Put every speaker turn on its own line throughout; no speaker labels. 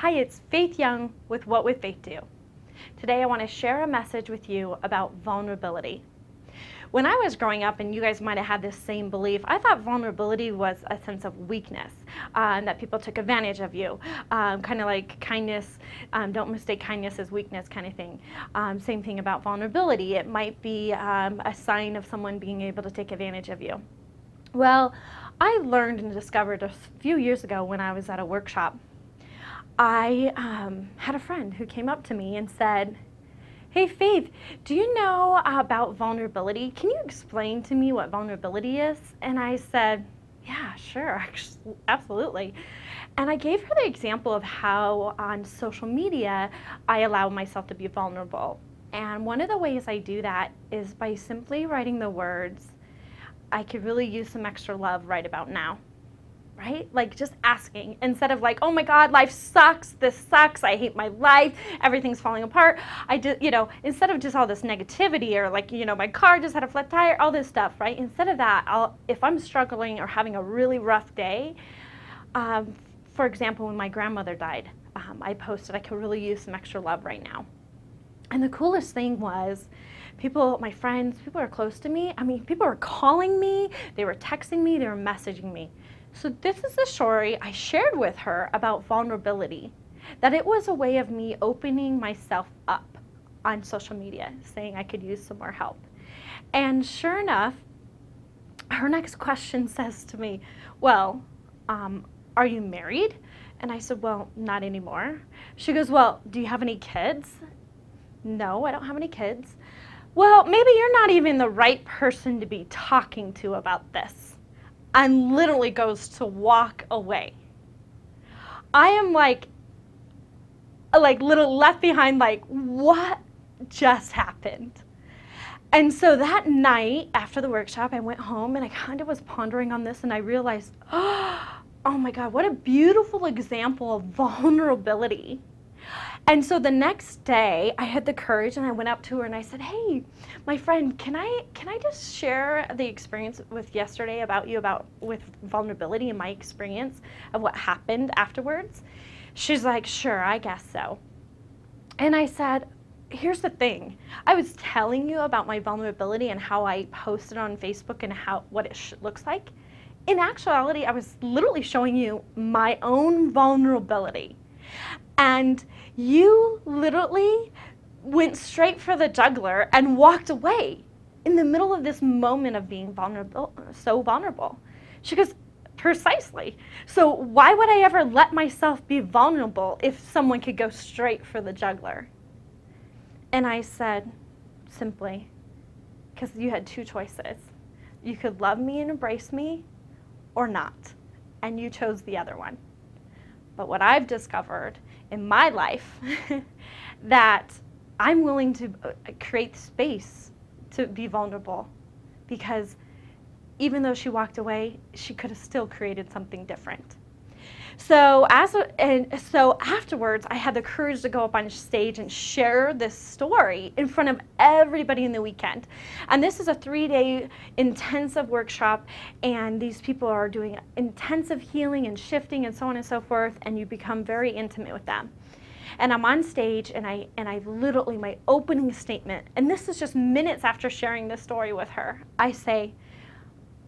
Hi, it's Faith Young with What Would Faith Do? Today I want to share a message with you about vulnerability. When I was growing up, and you guys might have had this same belief, I thought vulnerability was a sense of weakness, and that people took advantage of you, kind of like kindness, don't mistake kindness as weakness kind of thing. Same thing about vulnerability. It might be a sign of someone being able to take advantage of you. Well, I learned and discovered a few years ago when I was at a workshop, I had a friend who came up to me and said, "Hey Faith, do you know about vulnerability? Can you explain to me what vulnerability is?" And I said, "Yeah, sure, absolutely." And I gave her the example of how on social media I allow myself to be vulnerable. And one of the ways I do that is by simply writing the words, "I could really use some extra love right about now." Right? Like just asking instead of like, "Oh my God, life sucks. This sucks. I hate my life. Everything's falling apart." Instead of just all this negativity or like, my car just had a flat tire, all this stuff, right? Instead of that, if I'm struggling or having a really rough day, for example, when my grandmother died, I posted, "I could really use some extra love right now." And the coolest thing was my friends, people who are close to me, people were calling me, they were texting me, they were messaging me. So this is the story I shared with her about vulnerability, that it was a way of me opening myself up on social media, saying I could use some more help. And sure enough, her next question says to me, "Well, are you married?" And I said, "Well, not anymore." She goes, "Well, do you have any kids?" "No, I don't have any kids." "Well, maybe you're not even the right person to be talking to about this." And literally goes to walk away. I am like little left behind, like, what just happened? And so that night after the workshop, I went home and I kind of was pondering on this, and I realized, oh my God, what a beautiful example of vulnerability. And so the next day I had the courage and I went up to her and I said, "Hey, my friend, can I just share the experience with yesterday with vulnerability and my experience of what happened afterwards?" She's like, "Sure, I guess so." And I said, "Here's the thing. I was telling you about my vulnerability and how I posted on Facebook and what it looks like. In actuality, I was literally showing you my own vulnerability. And you literally went straight for the jugular and walked away in the middle of this moment of being vulnerable, so vulnerable." She goes, "Precisely. So why would I ever let myself be vulnerable if someone could go straight for the jugular?" And I said, simply, "Because you had two choices. You could love me and embrace me or not. And you chose the other one. But what I've discovered in my life that I'm willing to create space to be vulnerable, because even though she walked away, she could have still created something different." So afterwards, I had the courage to go up on stage and share this story in front of everybody in the weekend. And this is a 3-day intensive workshop, and these people are doing intensive healing and shifting and so on and so forth, and you become very intimate with them. And I'm on stage, and I literally, my opening statement, and this is just minutes after sharing this story with her, I say,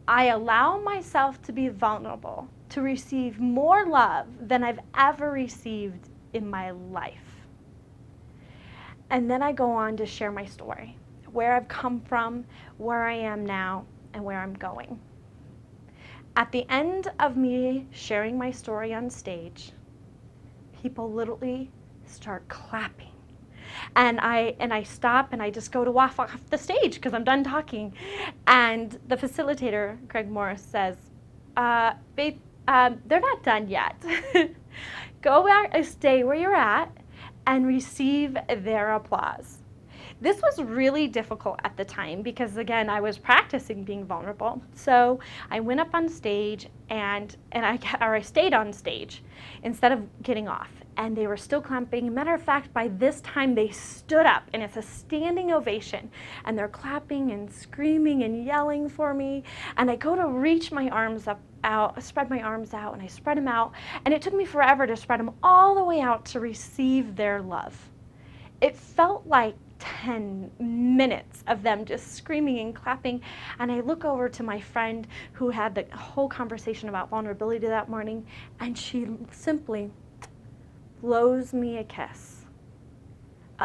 "I allow myself to be vulnerable, to receive more love than I've ever received in my life." And then I go on to share my story, where I've come from, where I am now, and where I'm going. At the end of me sharing my story on stage, people literally start clapping. And I stop and I just go to walk off the stage because I'm done talking. And the facilitator, Greg Morris, says, "Babe, they're not done yet. Go back and stay where you're at and receive their applause." This was really difficult at the time because, again, I was practicing being vulnerable. So I went up on stage and I stayed on stage instead of getting off. And they were still clapping. Matter of fact, by this time they stood up, and it's a standing ovation. And they're clapping and screaming and yelling for me. And I go to reach my arms up out, spread my arms out, and I spread them out. And it took me forever to spread them all the way out to receive their love. It felt like 10 minutes of them just screaming and clapping. And I look over to my friend who had the whole conversation about vulnerability that morning, and she simply blows me a kiss.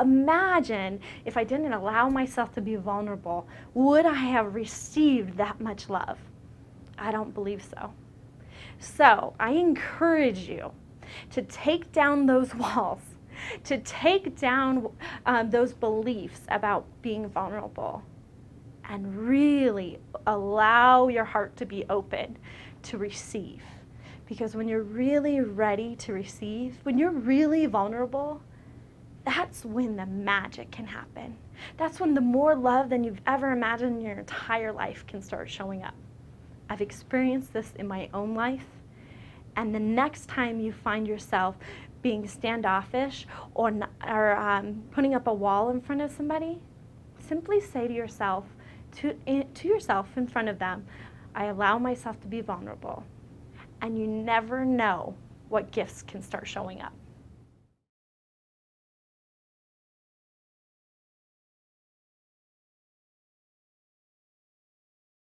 Imagine if I didn't allow myself to be vulnerable, would I have received that much love? I don't believe so. So I encourage you to take down those walls, to take down those beliefs about being vulnerable, and really allow your heart to be open to receive. Because when you're really ready to receive, when you're really vulnerable, that's when the magic can happen. That's when the more love than you've ever imagined in your entire life can start showing up. I've experienced this in my own life, and the next time you find yourself being standoffish or putting up a wall in front of somebody, simply say to yourself, in front of them, I allow myself to be vulnerable. And you never know what gifts can start showing up.